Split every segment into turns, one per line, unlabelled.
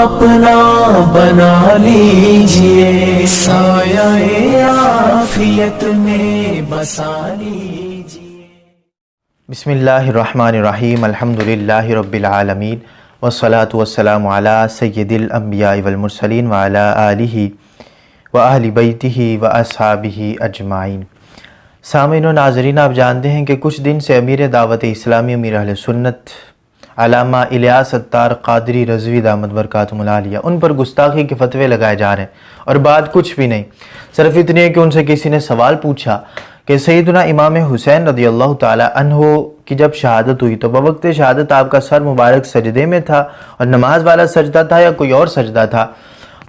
اپنا بنا لیجئے، سایہ عافیت میں بسا لیجئے۔
بسم اللہ الرحمن الرحیم، الحمدللہ رب العالمین، والصلاة والسلام علی سید الانبیاء والمرسلین وعلی آلہ واہل بیتہ واصحابہ اجمعین۔ سامعین و ناظرین، آپ جانتے ہیں کہ کچھ دن سے امیر دعوت اسلامی، امیر اہل سنت علامہ الیاس اتار قادری رضوی دامت برکاتہم العالیہ، ان پر گستاخی کے فتوے لگائے جا رہے ہیں، اور بات کچھ بھی نہیں، صرف اتنی ہے کہ ان سے کسی نے سوال پوچھا کہ سیدنا امام حسین رضی اللہ تعالی عنہ کی جب شہادت ہوئی تو بوقت شہادت آپ کا سر مبارک سجدے میں تھا اور نماز والا سجدہ تھا یا کوئی اور سجدہ تھا؟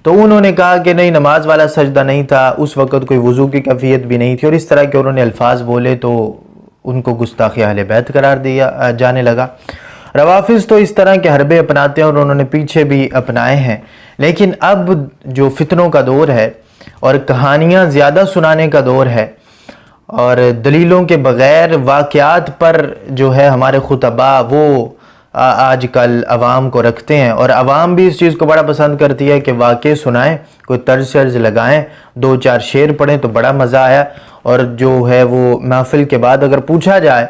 تو انہوں نے کہا کہ نہیں، نماز والا سجدہ نہیں تھا، اس وقت کوئی وضو کی کیفیت بھی نہیں تھی، اور اس طرح کے انہوں نے الفاظ بولے تو ان کو گستاخی اہل بیت قرار دیا جانے لگا۔ روافظ تو اس طرح کے حربے اپناتے ہیں اور انہوں نے پیچھے بھی اپنائے ہیں، لیکن اب جو فتنوں کا دور ہے اور کہانیاں زیادہ سنانے کا دور ہے اور دلیلوں کے بغیر واقعات پر جو ہے ہمارے خطباء وہ آج کل عوام کو رکھتے ہیں، اور عوام بھی اس چیز کو بڑا پسند کرتی ہے کہ واقعے سنائیں، کوئی طرز شرز لگائیں، دو چار شعر پڑھیں تو بڑا مزہ آیا، اور جو ہے وہ محفل کے بعد اگر پوچھا جائے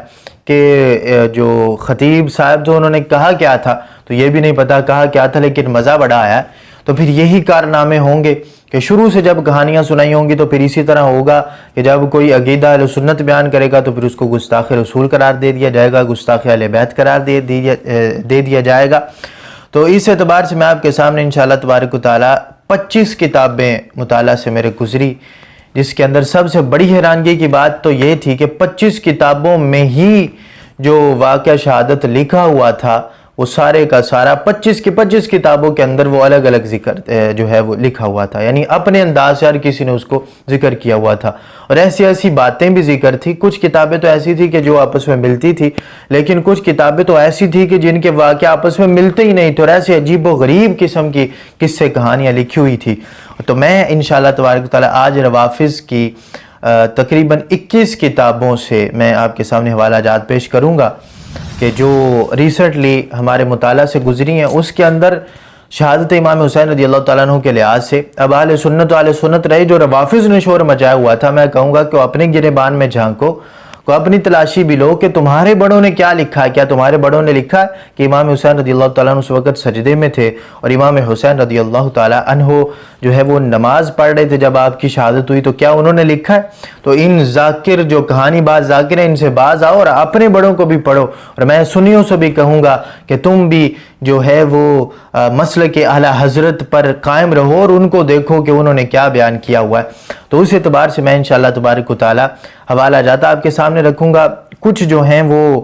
کہ جو خطیب صاحب جو انہوں نے کہا کیا تھا تو یہ بھی نہیں پتا کہا کیا تھا، لیکن مزہ بڑا آیا، تو پھر یہی کارنامے ہوں گے کہ شروع سے جب کہانیاں سنائی ہوں گی تو پھر اسی طرح ہوگا کہ جب کوئی عقیدہ اہل سنت بیان کرے گا تو پھر اس کو گستاخ رسول قرار دے دیا جائے گا، گستاخ اہل بیت قرار دے دیا جائے گا۔ تو اس اعتبار سے میں آپ کے سامنے انشاءاللہ تبارک و تعالی 25 کتابیں مطالعہ سے میرے گزری، جس کے اندر سب سے بڑی حیرانگی کی بات تو یہ تھی کہ 25 کتابوں میں ہی جو واقعہ شہادت لکھا ہوا تھا وہ سارے کا سارا 25 کتابوں کے اندر وہ الگ الگ ذکر جو ہے وہ لکھا ہوا تھا، یعنی اپنے انداز سے ہر کسی نے اس کو ذکر کیا ہوا تھا، اور ایسی باتیں بھی ذکر تھی۔ کچھ کتابیں تو ایسی تھی کہ جو آپس میں ملتی تھی، لیکن کچھ کتابیں تو ایسی تھی کہ جن کے واقعہ آپس میں ملتے ہی نہیں تھے، اور ایسے عجیب و غریب قسم کی قصے کہانیاں لکھی ہوئی تھی۔ تو میں انشاءاللہ تبارک و تعالی آج روافظ کی تقریباً 21 کتابوں سے میں آپ کے سامنے حوالہ جات پیش کروں گا کہ جو ریسنٹلی ہمارے مطالعہ سے گزری ہیں، اس کے اندر شہادت امام حسین رضی اللہ تعالیٰ عنہ کے لحاظ سے اب اہل سنت رہے جو روافظ نے شور مچایا ہوا تھا، میں کہوں گا کہ اپنے گریبان میں جھانکو، کو اپنی تلاشی بھی لو کہ تمہارے بڑوں نے کیا لکھا ہے۔ کیا تمہارے بڑوں نے لکھا ہے کہ امام حسین رضی اللہ تعالیٰ عنہ اس وقت سجدے میں تھے اور امام حسین رضی اللہ تعالیٰ عنہ جو ہے وہ نماز پڑھ رہے تھے جب آپ کی شہادت ہوئی؟ تو کیا انہوں نے لکھا ہے؟ تو ان ذاکر جو کہانی باز ذاکر ہیں، ان سے باز آؤ اور اپنے بڑوں کو بھی پڑھو، اور میں سنیوں سے بھی کہوں گا کہ تم بھی جو ہے وہ مسلک اعلی حضرت پر قائم رہو اور ان کو دیکھو کہ انہوں نے کیا بیان کیا ہوا ہے۔ تو اس اعتبار سے میں انشاءاللہ تبارک و تعالی حوالہ جاتا آپ کے سامنے رکھوں گا۔ کچھ جو ہیں وہ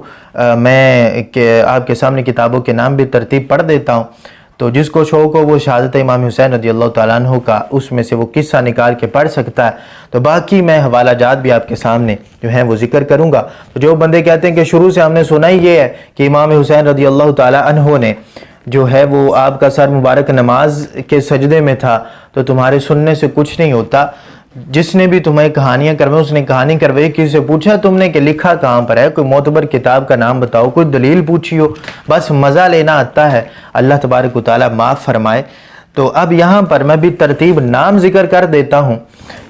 میں آپ کے سامنے کتابوں کے نام بھی ترتیب پڑھ دیتا ہوں، تو جس کو شوق ہو وہ شہادت امام حسین رضی اللہ تعالیٰ عنہ کا اس میں سے وہ قصہ نکال کے پڑھ سکتا ہے، تو باقی میں حوالہ جات بھی آپ کے سامنے جو ہیں وہ ذکر کروں گا۔ تو جو بندے کہتے ہیں کہ شروع سے ہم نے سنا ہی یہ ہے کہ امام حسین رضی اللہ تعالیٰ عنہ نے جو ہے وہ آپ کا سر مبارک نماز کے سجدے میں تھا، تو تمہارے سننے سے کچھ نہیں ہوتا۔ جس نے بھی تمہیں کہانیاں کروائی اس نے کہانی کروائی، کسی سے پوچھا تم نے کہ لکھا کہاں پر ہے؟ کوئی معتبر کتاب کا نام بتاؤ، کوئی دلیل پوچھی ہو، بس مزہ لینا آتا ہے۔ اللہ تبارک و تعالی معاف فرمائے۔ تو اب یہاں پر میں بھی ترتیب نام ذکر کر دیتا ہوں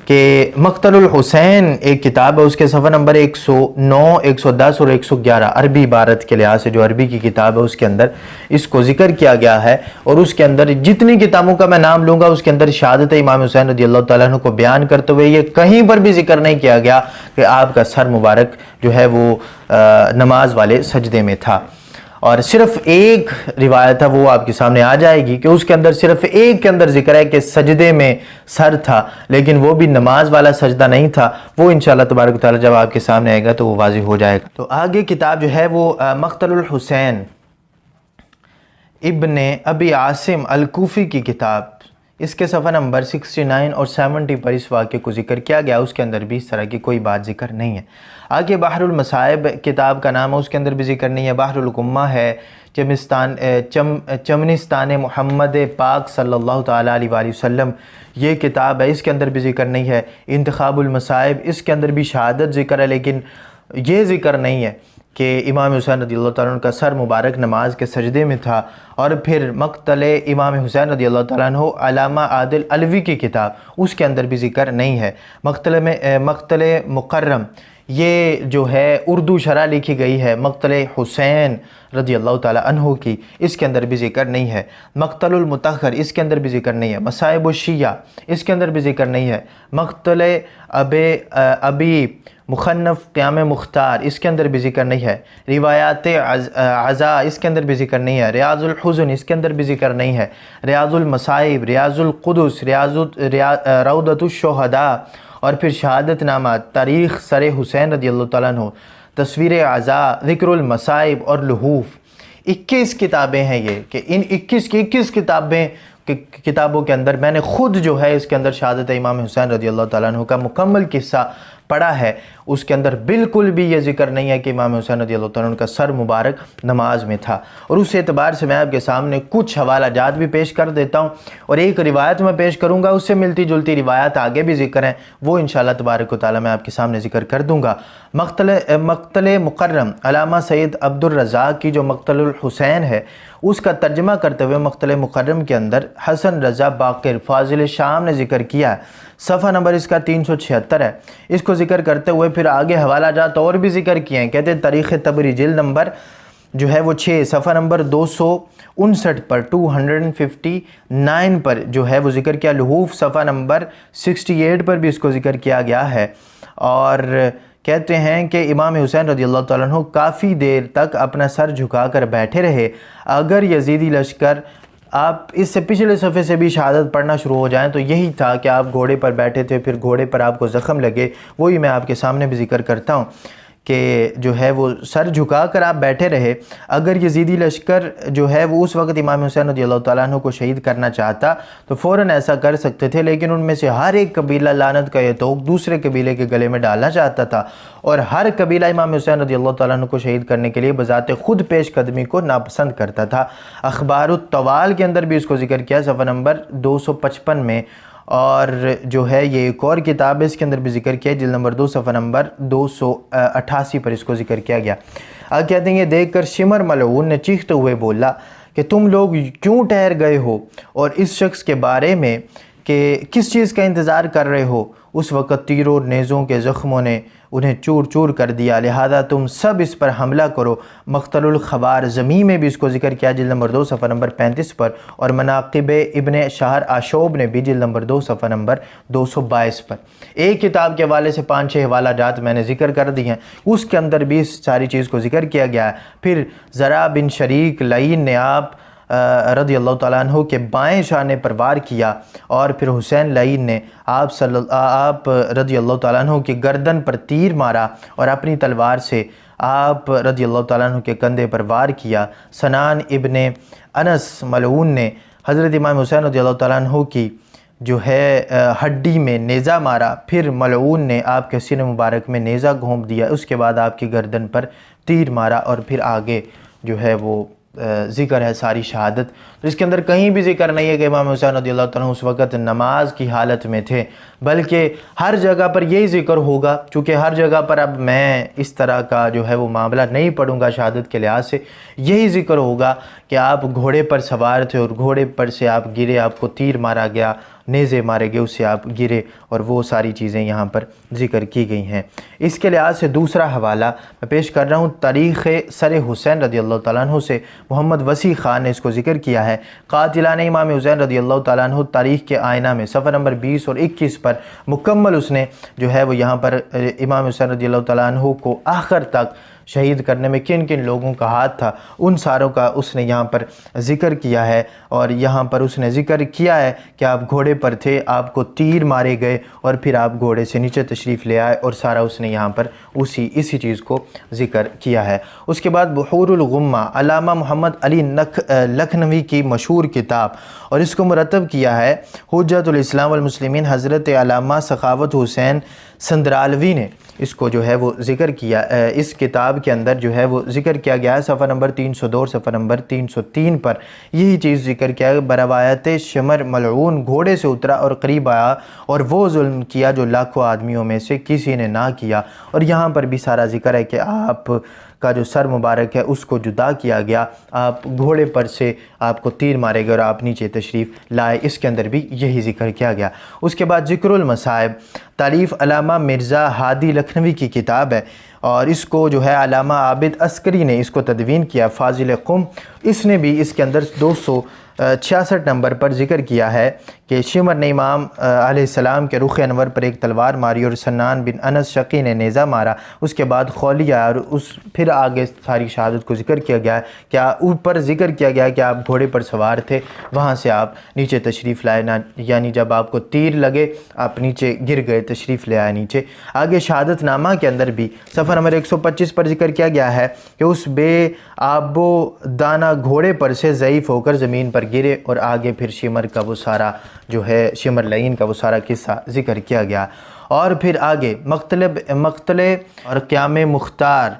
کہ مقتل الحسین ایک کتاب ہے، اس کے صفحہ نمبر 109، 110 اور 111 عربی عبارت کے لحاظ سے جو عربی کی کتاب ہے اس کے اندر اس کو ذکر کیا گیا ہے، اور اس کے اندر جتنی کتابوں کا میں نام لوں گا اس کے اندر شہادت امام حسین رضی اللہ تعالیٰ عنہ کو بیان کرتے ہوئے یہ کہیں پر بھی ذکر نہیں کیا گیا کہ آپ کا سر مبارک جو ہے وہ نماز والے سجدے میں تھا۔ اور صرف ایک روایت ہے وہ آپ کے سامنے آ جائے گی کہ اس کے اندر صرف ایک کے اندر ذکر ہے کہ سجدے میں سر تھا، لیکن وہ بھی نماز والا سجدہ نہیں تھا۔ وہ انشاءاللہ تبارک و تعالی جب آپ کے سامنے آئے گا تو وہ واضح ہو جائے گا۔ تو آگے کتاب جو ہے وہ مقتل الحسین ابن ابی عاصم الکوفی کی کتاب، اس کے صفحہ نمبر 69 اور 70 پر اس واقعے کو ذکر کیا گیا، اس کے اندر بھی اس طرح کی کوئی بات ذکر نہیں ہے۔ آگے بحر المصائب کتاب کا نام ہے، اس کے اندر بھی ذکر نہیں ہے۔ بحر الغمہ ہے، چمنستان محمد پاک صلی اللہ تعالیٰ علیہ وآلہ وسلم یہ کتاب ہے، اس کے اندر بھی ذکر نہیں ہے۔ انتخاب المصائب اس کے اندر بھی شہادت ذکر ہے، لیکن یہ ذکر نہیں ہے کہ امام حسین رضی اللہ تعالیٰ عنہ کا سر مبارک نماز کے سجدے میں تھا، اور پھر مقتل امام حسین رضی اللہ تعالیٰ عنہ علامہ عادل علوی کی کتاب اس کے اندر بھی ذکر نہیں ہے۔ مقتل مکرم یہ جو ہے اردو شرح لکھی گئی ہے مقتل حسین رضی اللہ تعالیٰ عنہ کی، اس کے اندر بھی ذکر نہیں ہے۔ مقتل المطہر اس کے اندر بھی ذکر نہیں ہے۔ مصائب الشیعہ اس کے اندر بھی ذکر نہیں ہے۔ مقتل ابی مخنف قیام مختار اس کے اندر بھی ذکر نہیں ہے۔ روایات عزا اس کے اندر بھی ذکر نہیں ہے۔ ریاض الحزن اس کے اندر بھی ذکر نہیں ہے۔ ریاض المصائب، ریاض القدس، روضۃ الشہداء، اور پھر شہادت نامہ، تاریخ سر حسین رضی اللہ تعالیٰ عنہ، تصویر عزا، ذکر المصائب اور لحوف، 21 کتابیں ہیں یہ، کہ ان 21 کی 21 کتابوں کے اندر میں نے خود جو ہے اس کے اندر شہادت امام حسین رضی اللہ تعالیٰ عنہ کا مکمل قصہ پڑھا ہے، اس کے اندر بالکل بھی یہ ذکر نہیں ہے کہ امام حسین رضی اللہ تعالیٰ عنہ کا سر مبارک نماز میں تھا۔ اور اس اعتبار سے میں آپ کے سامنے کچھ حوالہ جات بھی پیش کر دیتا ہوں، اور ایک روایت میں پیش کروں گا، اس سے ملتی جلتی روایات آگے بھی ذکر ہیں، وہ انشاءاللہ تبارک و تعالیٰ میں آپ کے سامنے ذکر کر دوں گا۔ مقتل مکرم علامہ سید عبد الرزاق کی جو مقتل الحسین ہے اس کا ترجمہ کرتے ہوئے مقتل مکرم کے اندر حسن رضا باقر فاضل شام نے ذکر کیا ہے، صفحہ نمبر اس کا 376 ہے۔ اس کو ذکر کرتے ہوئے پھر آگے حوالہ جات اور بھی ذکر کیے ہیں، کہتے ہیں تاریخ طبری جلد نمبر جو ہے وہ 6 صفحہ نمبر 259 پر 259 پر جو ہے وہ ذکر کیا۔ لحوف صفحہ نمبر 68 پر بھی اس کو ذکر کیا گیا ہے، اور کہتے ہیں کہ امام حسین رضی اللہ تعالیٰ عنہ کافی دیر تک اپنا سر جھکا کر بیٹھے رہے۔ اگر یزیدی لشکر، آپ اس سے پچھلے صفحے سے بھی شہادت پڑھنا شروع ہو جائیں تو یہی تھا کہ آپ گھوڑے پر بیٹھے تھے، پھر گھوڑے پر آپ کو زخم لگے، وہی میں آپ کے سامنے بھی ذکر کرتا ہوں کہ جو ہے وہ سر جھکا کر آپ بیٹھے رہے۔ اگر یزیدی لشکر جو ہے وہ اس وقت امام حسین رضی اللہ تعالیٰ عنہ کو شہید کرنا چاہتا تو فوراً ایسا کر سکتے تھے، لیکن ان میں سے ہر ایک قبیلہ لعنت کا یہ توق دوسرے قبیلے کے گلے میں ڈالنا چاہتا تھا، اور ہر قبیلہ امام حسین رضی اللہ تعالیٰ عنہ کو شہید کرنے کے لیے بذات خود پیش قدمی کو ناپسند کرتا تھا۔ اخبار الطوال کے اندر بھی اس کو ذکر کیا صفحہ نمبر 255 میں، اور جو ہے یہ ایک اور کتاب ہے اس کے اندر بھی ذکر کیا، جلد نمبر 2 صفحہ نمبر 288 پر اس کو ذکر کیا گیا۔ اب کہتے ہیں یہ دیکھ کر شمر ملعون نے چیختے ہوئے بولا کہ تم لوگ کیوں ٹھہر گئے ہو اور اس شخص کے بارے میں کہ کس چیز کا انتظار کر رہے ہو؟ اس وقت تیروں اور نیزوں کے زخموں نے انہیں چور چور کر دیا، لہذا تم سب اس پر حملہ کرو۔ مقتل الخبار زمین میں بھی اس کو ذکر کیا، جلد نمبر 2 صفحہ نمبر 35 پر، اور مناقب ابن شہر آشوب نے بھی جلد نمبر 2 صفحہ نمبر 222 پر۔ ایک کتاب کے حوالے سے 5-6 حوالہ جات میں نے ذکر کر دی ہیں، اس کے اندر بھی اس ساری چیز کو ذکر کیا گیا ہے۔ پھر زرع بن شریک لعین نے آپ رضی اللہ تعالیٰ عنہ کے بائیں شانے پر وار کیا، اور پھر حسین لعین نے آپ رضی اللہ تعالیٰ عنہ کی گردن پر تیر مارا اور اپنی تلوار سے آپ رضی اللہ تعالیٰ عنہ کے کندھے پر وار کیا۔ سنان ابن انس ملعون نے حضرت امام حسین رضی اللہ تعالیٰ عنہ کی جو ہے ہڈی میں نیزہ مارا، پھر ملعون نے آپ کے سینے مبارک میں نیزہ گھونپ دیا، اس کے بعد آپ کی گردن پر تیر مارا، اور پھر آگے جو ہے وہ ذکر ہے ساری شہادت۔ تو اس کے اندر کہیں بھی ذکر نہیں ہے کہ امام حسین رضی اللہ تعالیٰ عنہ اس وقت نماز کی حالت میں تھے، بلکہ ہر جگہ پر یہی ذکر ہوگا، چونکہ ہر جگہ پر اب میں اس طرح کا جو ہے وہ معاملہ نہیں پڑھوں گا شہادت کے لحاظ سے، یہی ذکر ہوگا کہ آپ گھوڑے پر سوار تھے اور گھوڑے پر سے آپ گرے، آپ کو تیر مارا گیا، نیزے مارے گئے، اس سے آپ گرے، اور وہ ساری چیزیں یہاں پر ذکر کی گئی ہیں۔ اس کے لحاظ سے دوسرا حوالہ میں پیش کر رہا ہوں، تاریخ سر حسین رضی اللہ تعالیٰ عنہ سے محمد وسیع خان نے اس کو ذکر کیا ہے۔ قاتلان امام حسین رضی اللہ تعالیٰ عنہ تاریخ کے آئینہ میں صفحہ نمبر 20 اور 21 پر مکمل اس نے جو ہے وہ یہاں پر امام حسین رضی اللہ تعالیٰ عنہ کو آخر تک شہید کرنے میں کن کن لوگوں کا ہاتھ تھا ان ساروں کا اس نے یہاں پر ذکر کیا ہے، اور یہاں پر اس نے ذکر کیا ہے کہ آپ گھوڑے پر تھے، آپ کو تیر مارے گئے، اور پھر آپ گھوڑے سے نیچے تشریف لے آئے، اور سارا اس نے یہاں پر اسی چیز کو ذکر کیا ہے۔ اس کے بعد بحور الغمہ علامہ محمد علی لکھنوی کی مشہور کتاب، اور اس کو مرتب کیا ہے حجت الاسلام والمسلمین حضرت علامہ سخاوت حسین سندرالوی نے، اس کو جو ہے وہ ذکر کیا، اس کتاب کے اندر جو ہے وہ ذکر کیا گیا ہے صفحہ نمبر 302 اور صفحہ نمبر 303 پر یہی چیز ذکر کیا ہے۔ بروایت شمر ملعون گھوڑے سے اترا اور قریب آیا اور وہ ظلم کیا جو لاکھوں آدمیوں میں سے کسی نے نہ کیا، اور یہاں پر بھی سارا ذکر ہے کہ آپ کا جو سر مبارک ہے اس کو جدا کیا گیا، آپ گھوڑے پر سے آپ کو تیر مارے گئے اور آپ نیچے تشریف لائے، اس کے اندر بھی یہی ذکر کیا گیا۔ اس کے بعد ذکر المصائب، تالیف علامہ مرزا ہادی لکھنوی کی کتاب ہے، اور اس کو جو ہے علامہ عابد عسکری نے اس کو تدوین کیا، فاضل قم، اس نے بھی اس کے اندر 266 نمبر پر ذکر کیا ہے کہ شمر نے امام علیہ السلام کے رخ انور پر ایک تلوار ماری اور سنان بن انس شقی نے نیزہ مارا، اس کے بعد خولی آیا، اور پھر آگے ساری شہادت کو ذکر کیا گیا ہے کہ اوپر ذکر کیا گیا ہے کہ آپ گھوڑے پر سوار تھے، وہاں سے آپ نیچے تشریف لائے، یعنی جب آپ کو تیر لگے آپ نیچے گر گئے، تشریف لے آئے نیچے۔ آگے شہادت نامہ کے اندر بھی صفحہ نمبر 125 پر ذکر کیا گیا ہے کہ اس بے آب و دانہ گھوڑے پر سے ضعیف ہو کر زمین پر گرے، اور آگے پھر شمر کا وہ سارا جو ہے شمر لعین کا وہ سارا قصہ ذکر کیا گیا۔ اور پھر آگے مقتل اور قیام مختار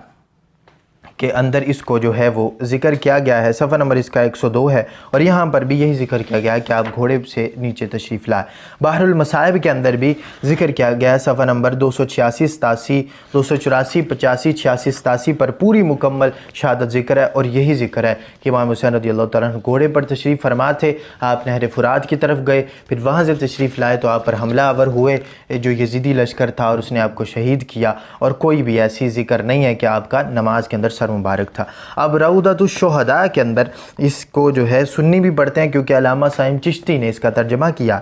کے اندر اس کو جو ہے وہ ذکر کیا گیا ہے، صفحہ نمبر اس کا 102 ہے، اور یہاں پر بھی یہی ذکر کیا گیا ہے کہ آپ گھوڑے سے نیچے تشریف لائے۔ بحر المصائب کے اندر بھی ذکر کیا گیا ہے، صفحہ نمبر 286 87 284 85 86 87 پر پوری مکمل شہادت ذکر ہے، اور یہی ذکر ہے کہ امام حسین رضی اللہ تعالیٰ عنہ گھوڑے پر تشریف فرما تھے، آپ نہر فرات کی طرف گئے، پھر وہاں سے تشریف لائے تو آپ پر حملہ آور ہوئے، جو یزیدی لشکر تھا، اور اس نے آپ کو شہید کیا، اور کوئی بھی ایسی ذکر نہیں ہے کہ آپ کا نماز کے اندر سر مبارک تھا۔ اب روضۃ الشہداء کے اندر اس کو جو ہے سنی بھی پڑھتے ہیں، کیونکہ علامہ سائم چشتی نے اس کا ترجمہ کیا،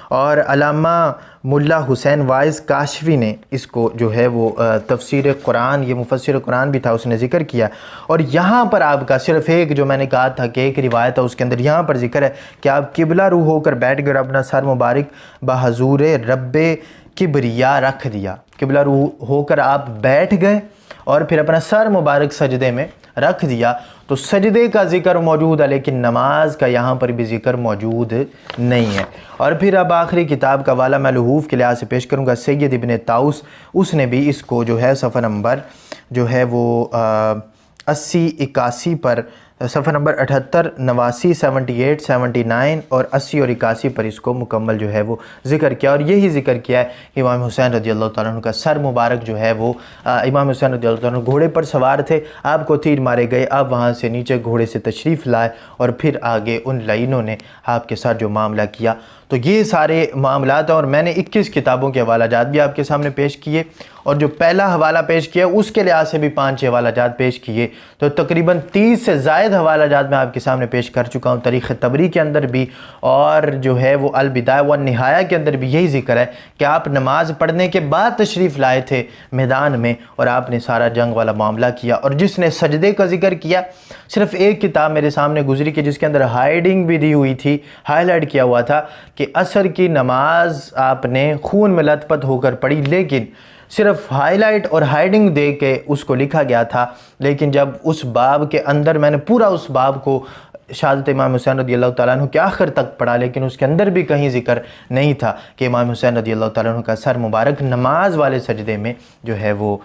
اور علامہ ملا حسین وائز کاشفی نے اس کو جو ہے وہ تفسیر قرآن، یہ مفسر قرآن بھی تھا، اس نے ذکر کیا، اور یہاں پر آپ کا صرف ایک جو میں نے کہا تھا کہ ایک روایت ہے، اس کے اندر یہاں پر ذکر ہے کہ آپ قبلہ رو ہو کر بیٹھ گئے اور اپنا سر مبارک بحضور رب کبریا رکھ دیا، قبلہ رو ہو کر آپ بیٹھ گئے اور پھر اپنا سر مبارک سجدے میں رکھ دیا، تو سجدے کا ذکر موجود ہے لیکن نماز کا یہاں پر بھی ذکر موجود نہیں ہے۔ اور پھر اب آخری کتاب کا والا میں لحوف کے لحاظ سے پیش کروں گا، سید ابن طاؤس، اس نے بھی اس کو جو ہے صفحہ نمبر جو ہے وہ 80 81 پر، صفحہ نمبر 78 89 78 79 اور 80 اور 81 پر اس کو مکمل جو ہے وہ ذکر کیا، اور یہی ذکر کیا ہے کہ امام حسین رضی اللہ تعالیٰ عنہ کا سر مبارک جو ہے وہ امام حسین رضی اللہ تعالیٰ عنہ گھوڑے پر سوار تھے، آپ کو تیر مارے گئے، آپ وہاں سے نیچے گھوڑے سے تشریف لائے، اور پھر آگے ان لعینوں نے آپ کے ساتھ جو معاملہ کیا۔ تو یہ سارے معاملات ہیں، اور میں نے 21 کتابوں کے حوالہ جات بھی آپ کے سامنے پیش کیے، اور جو پہلا حوالہ پیش کیا اس کے لحاظ سے بھی 5-6 حوالہ جات پیش کیے، تو تقریباً 30 سے زائد حوالہ جات میں آپ کے سامنے پیش کر چکا ہوں۔ تاریخ طبری کے اندر بھی اور جو ہے وہ البدایہ والنہایہ کے اندر بھی یہی ذکر ہے کہ آپ نماز پڑھنے کے بعد تشریف لائے تھے میدان میں، اور آپ نے سارا جنگ والا معاملہ کیا۔ اور جس نے سجدے کا ذکر کیا، صرف ایک کتاب میرے سامنے گزری کہ جس کے اندر ہائیڈنگ بھی دی ہوئی تھی، ہائی لائٹ کیا ہوا تھا کہ عصر کی نماز آپ نے خون میں لت پت ہو کر پڑھی، لیکن صرف ہائی لائٹ اور ہائیڈنگ دے کے اس کو لکھا گیا تھا، لیکن جب اس باب کے اندر میں نے پورا اس باب کو شہادت امام حسین رضی اللہ تعالیٰ عنہ کے آخر تک پڑھا، لیکن اس کے اندر بھی کہیں ذکر نہیں تھا کہ امام حسین رضی اللہ تعالیٰ عنہ کا سر مبارک نماز والے سجدے میں جو ہے وہ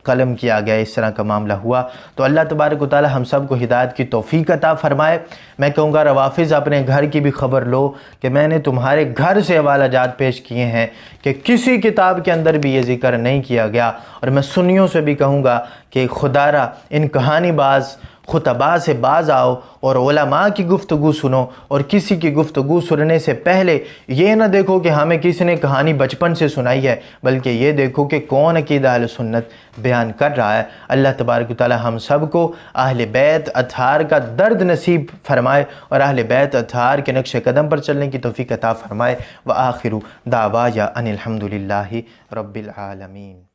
قلم کیا گیا، اس طرح کا معاملہ ہوا۔ تو اللہ تبارک و تعالیٰ ہم سب کو ہدایت کی توفیق عطا فرمائے۔ میں کہوں گا روافظ اپنے گھر کی بھی خبر لو کہ میں نے تمہارے گھر سے حوالہ جات پیش کیے ہیں کہ کسی کتاب کے اندر بھی یہ ذکر نہیں کیا گیا، اور میں سنیوں سے بھی کہوں گا کہ خدا را ان کہانی باز خطباء سے باز آؤ اور علماء کی گفتگو سنو، اور کسی کی گفتگو سننے سے پہلے یہ نہ دیکھو کہ ہمیں کسی نے کہانی بچپن سے سنائی ہے، بلکہ یہ دیکھو کہ کون عقیدہ اہل سنت بیان کر رہا ہے۔ اللہ تبارک و تعالی ہم سب کو اہل بیت اطہار کا درد نصیب فرمائے، اور اہل بیت اطہار کے نقش قدم پر چلنے کی توفیق عطا فرمائے۔ وآخر دعوایا ان الحمدللہ رب العالمین۔